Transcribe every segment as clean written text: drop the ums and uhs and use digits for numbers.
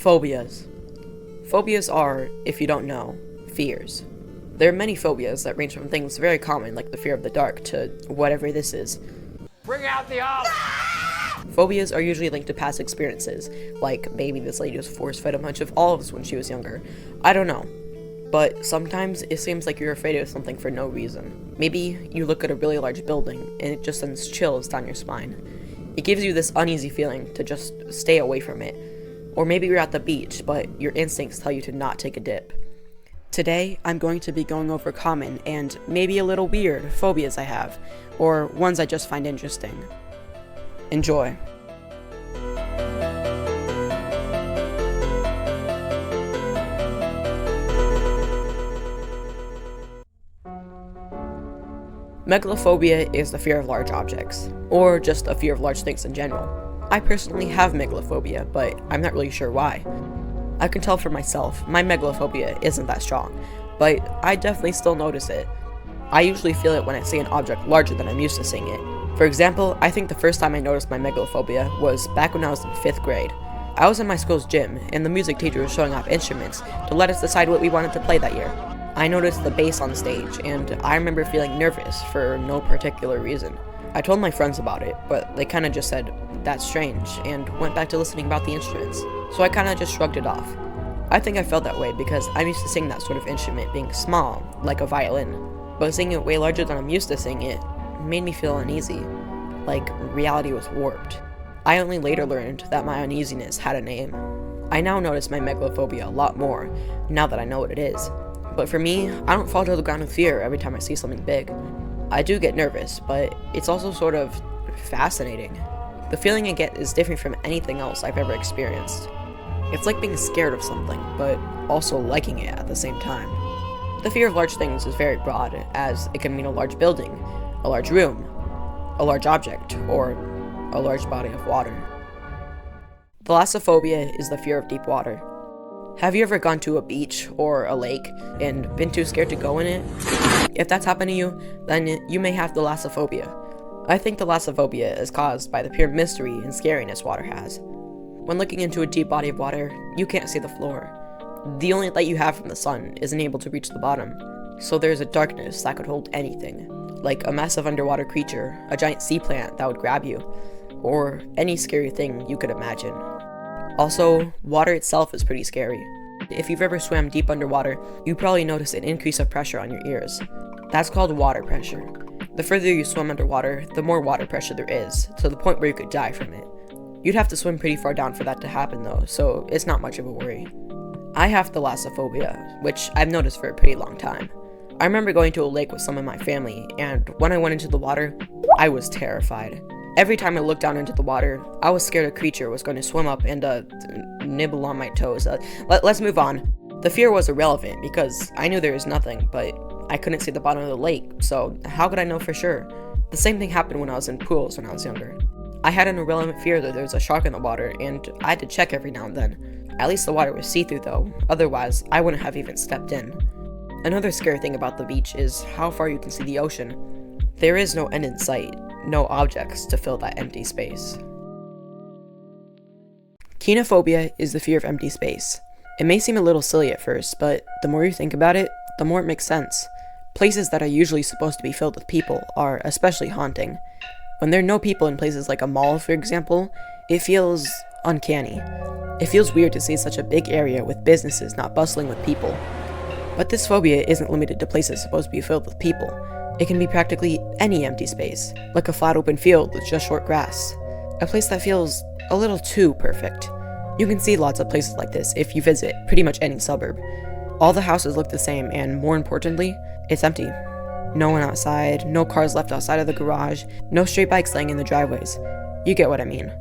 Phobias. Phobias are, if you don't know, fears. There are many phobias that range from things very common like the fear of the dark to whatever this is. Bring out the owl! Phobias are usually linked to past experiences, like maybe this lady was force-fed a bunch of olives when she was younger. I don't know. But sometimes it seems like you're afraid of something for no reason. Maybe you look at a really large building and it just sends chills down your spine. It gives you this uneasy feeling to just stay away from it. Or maybe you're at the beach, but your instincts tell you to not take a dip. Today, I'm going to be going over common and maybe a little weird phobias I have, or ones I just find interesting. Enjoy. Megalophobia is the fear of large objects, or just a fear of large things in general. I personally have megalophobia, but I'm not really sure why. I can tell for myself, my megalophobia isn't that strong, but I definitely still notice it. I usually feel it when I see an object larger than I'm used to seeing it. For example, I think the first time I noticed my megalophobia was back when I was in 5th grade. I was in my school's gym, and the music teacher was showing off instruments to let us decide what we wanted to play that year. I noticed the bass on stage, and I remember feeling nervous for no particular reason. I told my friends about it, but they kinda just said, "That's strange," and went back to listening about the instruments. So I kinda just shrugged it off. I think I felt that way because I'm used to seeing that sort of instrument being small, like a violin. But seeing it way larger than I'm used to seeing it made me feel uneasy, like reality was warped. I only later learned that my uneasiness had a name. I now notice my megalophobia a lot more, now that I know what it is. But for me, I don't fall to the ground in fear every time I see something big. I do get nervous, but it's also sort of fascinating. The feeling I get is different from anything else I've ever experienced. It's like being scared of something, but also liking it at the same time. The fear of large things is very broad, as it can mean a large building, a large room, a large object, or a large body of water. Thalassophobia is the fear of deep water. Have you ever gone to a beach or a lake and been too scared to go in it? If that's happened to you, then you may have Thalassophobia. I think Thalassophobia is caused by the pure mystery and scariness water has. When looking into a deep body of water, you can't see the floor. The only light you have from the sun isn't able to reach the bottom, so there's a darkness that could hold anything, like a massive underwater creature, a giant sea plant that would grab you, or any scary thing you could imagine. Also, water itself is pretty scary. If you've ever swam deep underwater, you probably notice an increase of pressure on your ears. That's called water pressure. The further you swim underwater, the more water pressure there is, to the point where you could die from it. You'd have to swim pretty far down for that to happen though, so it's not much of a worry. I have Thalassophobia, which I've noticed for a pretty long time. I remember going to a lake with some of my family, and when I went into the water, I was terrified. Every time I looked down into the water, I was scared a creature was going to swim up and nibble on my toes. Let's move on. The fear was irrelevant because I knew there was nothing, but I couldn't see the bottom of the lake, so how could I know for sure? The same thing happened when I was in pools when I was younger. I had an irrelevant fear that there was a shark in the water, and I had to check every now and then. At least the water was see-through though, otherwise I wouldn't have even stepped in. Another scary thing about the beach is how far you can see the ocean. There is no end in sight, no objects to fill that empty space. Kenophobia is the fear of empty space. It may seem a little silly at first, but the more you think about it, the more it makes sense. Places that are usually supposed to be filled with people are especially haunting. When there are no people in places like a mall, for example, it feels uncanny. It feels weird to see such a big area with businesses not bustling with people. But this phobia isn't limited to places supposed to be filled with people. It can be practically any empty space, like a flat open field with just short grass. A place that feels a little too perfect. You can see lots of places like this if you visit pretty much any suburb. All the houses look the same, and more importantly, it's empty. No one outside, no cars left outside of the garage, no stray bikes laying in the driveways. You get what I mean.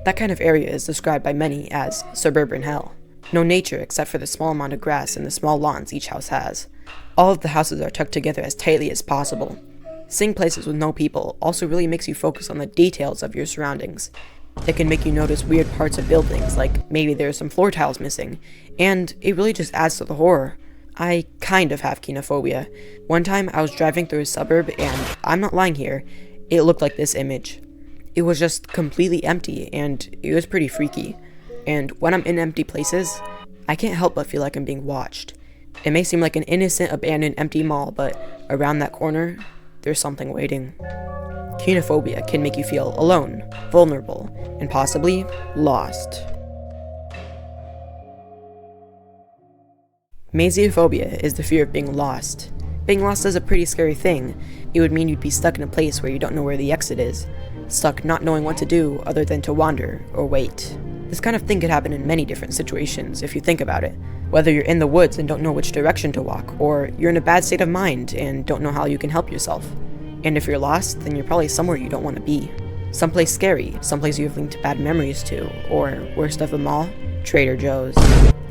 That kind of area is described by many as suburban hell. No nature except for the small amount of grass and the small lawns each house has. All of the houses are tucked together as tightly as possible. Seeing places with no people also really makes you focus on the details of your surroundings. It can make you notice weird parts of buildings, like maybe there's some floor tiles missing, and it really just adds to the horror. I kind of have Kenophobia. One time I was driving through a suburb, and I'm not lying here, it looked like this image. It was just completely empty, and it was pretty freaky. and when I'm in empty places, I can't help but feel like I'm being watched. It may seem like an innocent, abandoned, empty mall, but around that corner, there's something waiting. Kenophobia can make you feel alone, vulnerable, and possibly lost. Mayophobia is the fear of being lost. Being lost is a pretty scary thing. It would mean you'd be stuck in a place where you don't know where the exit is, stuck not knowing what to do other than to wander or wait. This kind of thing could happen in many different situations if you think about it. Whether you're in the woods and don't know which direction to walk, or you're in a bad state of mind and don't know how you can help yourself. And if you're lost, then you're probably somewhere you don't want to be. Someplace scary, someplace you've linked bad memories to, or worst of them all, Trader Joe's.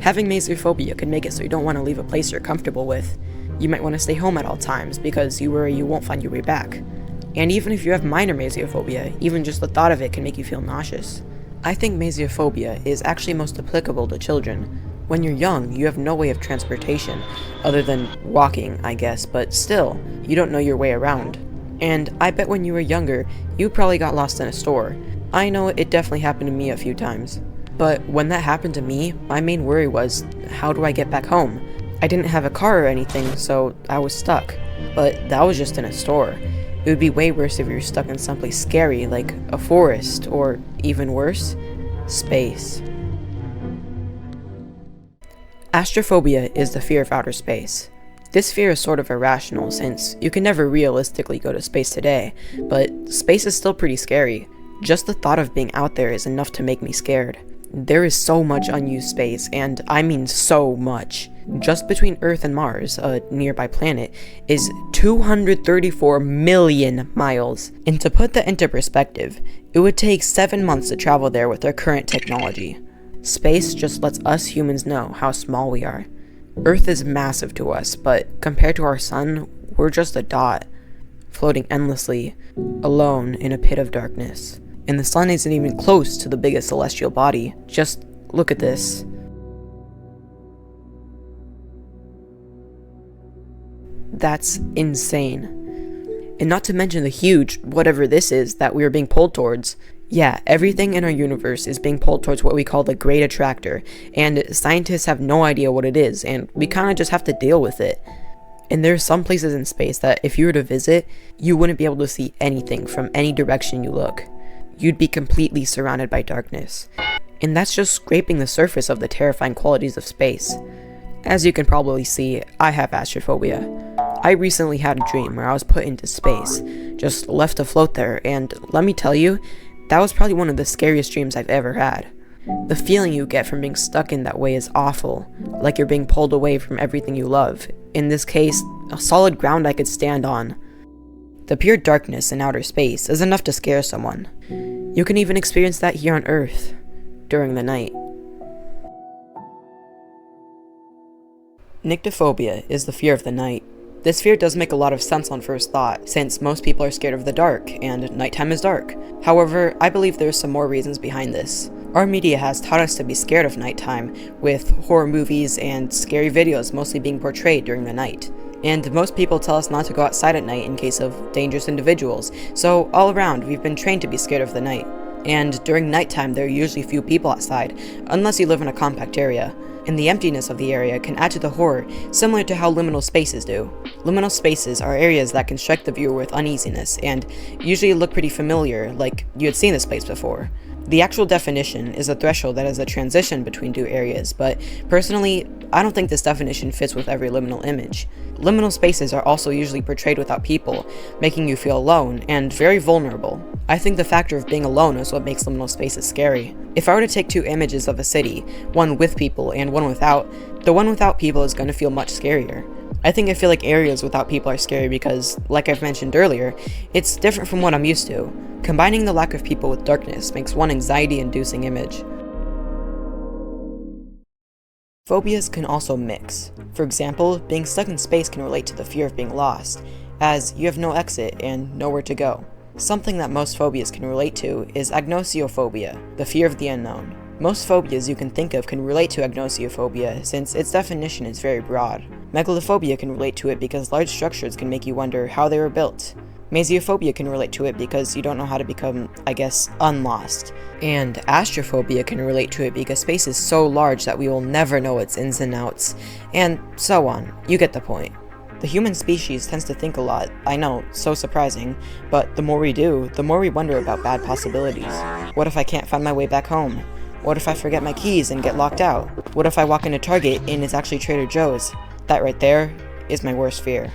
Having Mayophobia could make it so you don't want to leave a place you're comfortable with. You might want to stay home at all times because you worry you won't find your way back. And even if you have minor Mayophobia, even just the thought of it can make you feel nauseous. I think Mayophobia is actually most applicable to children. When you're young, you have no way of transportation, other than walking, I guess, but still, you don't know your way around. And I bet when you were younger, you probably got lost in a store. I know it definitely happened to me a few times. But when that happened to me, my main worry was, how do I get back home? I didn't have a car or anything, so I was stuck. But that was just in a store. It would be way worse if you were stuck in someplace scary, like a forest, or even worse, space. Astrophobia is the fear of outer space. This fear is sort of irrational since you can never realistically go to space today, but space is still pretty scary. Just the thought of being out there is enough to make me scared. There is so much unused space, and I mean so much. Just between Earth and Mars, a nearby planet, is 234 million miles. And to put that into perspective, it would take 7 months to travel there with our current technology. Space just lets us humans know how small we are. Earth is massive to us, but compared to our sun, we're just a dot, floating endlessly, alone in a pit of darkness. And the sun isn't even close to the biggest celestial body. Just look at this. That's insane. And not to mention the huge, whatever this is, that we are being pulled towards. Yeah, everything in our universe is being pulled towards what we call the Great Attractor, and scientists have no idea what it is, and we kind of just have to deal with it. And there's some places in space that if you were to visit, you wouldn't be able to see anything from any direction you look. You'd be completely surrounded by darkness. And that's just scraping the surface of the terrifying qualities of space. As you can probably see, I have astrophobia. I recently had a dream where I was put into space, just left to float there, and let me tell you, that was probably one of the scariest dreams I've ever had. The feeling you get from being stuck in that way is awful, like you're being pulled away from everything you love. In this case, a solid ground I could stand on. The pure darkness in outer space is enough to scare someone. You can even experience that here on Earth, during the night. Nyctophobia is the fear of the night. This fear does make a lot of sense on first thought, since most people are scared of the dark, and nighttime is dark. However, I believe there are some more reasons behind this. Our media has taught us to be scared of nighttime, with horror movies and scary videos mostly being portrayed during the night. And most people tell us not to go outside at night in case of dangerous individuals, so all around we've been trained to be scared of the night. And during nighttime there are usually few people outside, unless you live in a compact area. And the emptiness of the area can add to the horror, similar to how liminal spaces do. Liminal spaces are areas that can strike the viewer with uneasiness, and usually look pretty familiar, like you had seen this place before. The actual definition is a threshold that is a transition between two areas, but personally, I don't think this definition fits with every liminal image. Liminal spaces are also usually portrayed without people, making you feel alone and very vulnerable. I think the factor of being alone is what makes liminal spaces scary. If I were to take two images of a city, one with people and one without, the one without people is going to feel much scarier. I feel like areas without people are scary because, like I've mentioned earlier, it's different from what I'm used to. Combining the lack of people with darkness makes one anxiety-inducing image. Phobias can also mix. For example, being stuck in space can relate to the fear of being lost, as you have no exit and nowhere to go. Something that most phobias can relate to is agnosiophobia, the fear of the unknown. Most phobias you can think of can relate to agnosiophobia since its definition is very broad. Megalophobia can relate to it because large structures can make you wonder how they were built. Mayophobia can relate to it because you don't know how to become, I guess, unlost. And Astrophobia can relate to it because space is so large that we will never know its ins and outs, and so on. You get the point. The human species tends to think a lot. I know, so surprising, but the more we do, the more we wonder about bad possibilities. What if I can't find my way back home? What if I forget my keys and get locked out? What if I walk into Target and it's actually Trader Joe's? That right there is my worst fear.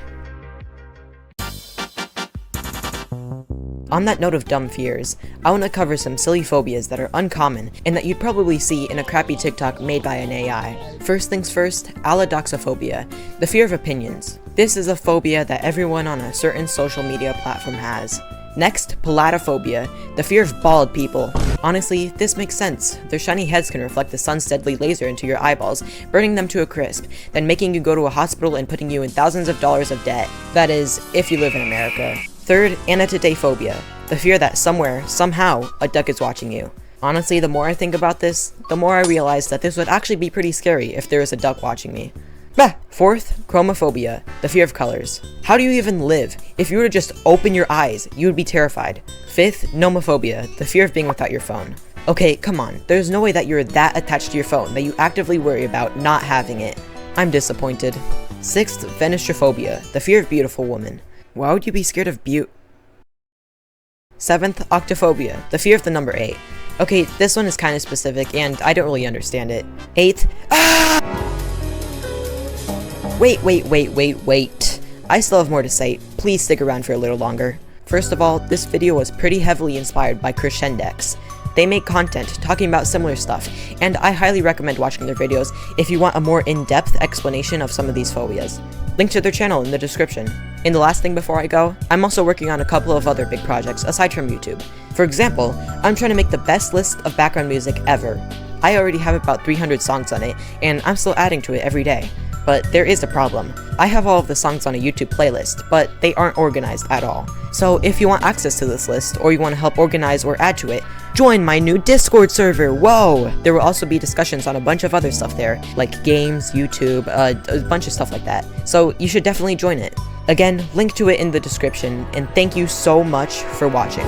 On that note of dumb fears, I want to cover some silly phobias that are uncommon and that you'd probably see in a crappy TikTok made by an AI. First things first, allodoxophobia, the fear of opinions. This is a phobia that everyone on a certain social media platform has. Next, palatophobia, the fear of bald people. Honestly, this makes sense. Their shiny heads can reflect the sun's deadly laser into your eyeballs, burning them to a crisp, then making you go to a hospital and putting you in thousands of dollars of debt. That is, if you live in America. Third, anatotephobia, the fear that somewhere, somehow, a duck is watching you. Honestly, the more I think about this, the more I realize that this would actually be pretty scary if there was a duck watching me. Fourth, chromophobia, the fear of colors. How do you even live? If you were to just open your eyes, you would be terrified. Fifth, nomophobia, the fear of being without your phone. Okay, come on, there's no way that you're that attached to your phone that you actively worry about not having it. I'm disappointed. Sixth, venistrophobia, the fear of beautiful women. Why would you be scared of Seventh, octophobia, the fear of the number 8. Okay, this one is kind of specific, and I don't really understand it. Eighth, Wait. I still have more to say. Please stick around for a little longer. First of all, this video was pretty heavily inspired by Crescendex. They make content talking about similar stuff, and I highly recommend watching their videos if you want a more in-depth explanation of some of these phobias. Link to their channel in the description. And the last thing before I go, I'm also working on a couple of other big projects aside from YouTube. For example, I'm trying to make the best list of background music ever. I already have about 300 songs on it, and I'm still adding to it every day. But there is a problem. I have all of the songs on a YouTube playlist, but they aren't organized at all. So if you want access to this list, or you want to help organize or add to it, join my new Discord server, whoa! There will also be discussions on a bunch of other stuff there, like games, YouTube, a bunch of stuff like that. So you should definitely join it. Again, link to it in the description, and thank you so much for watching.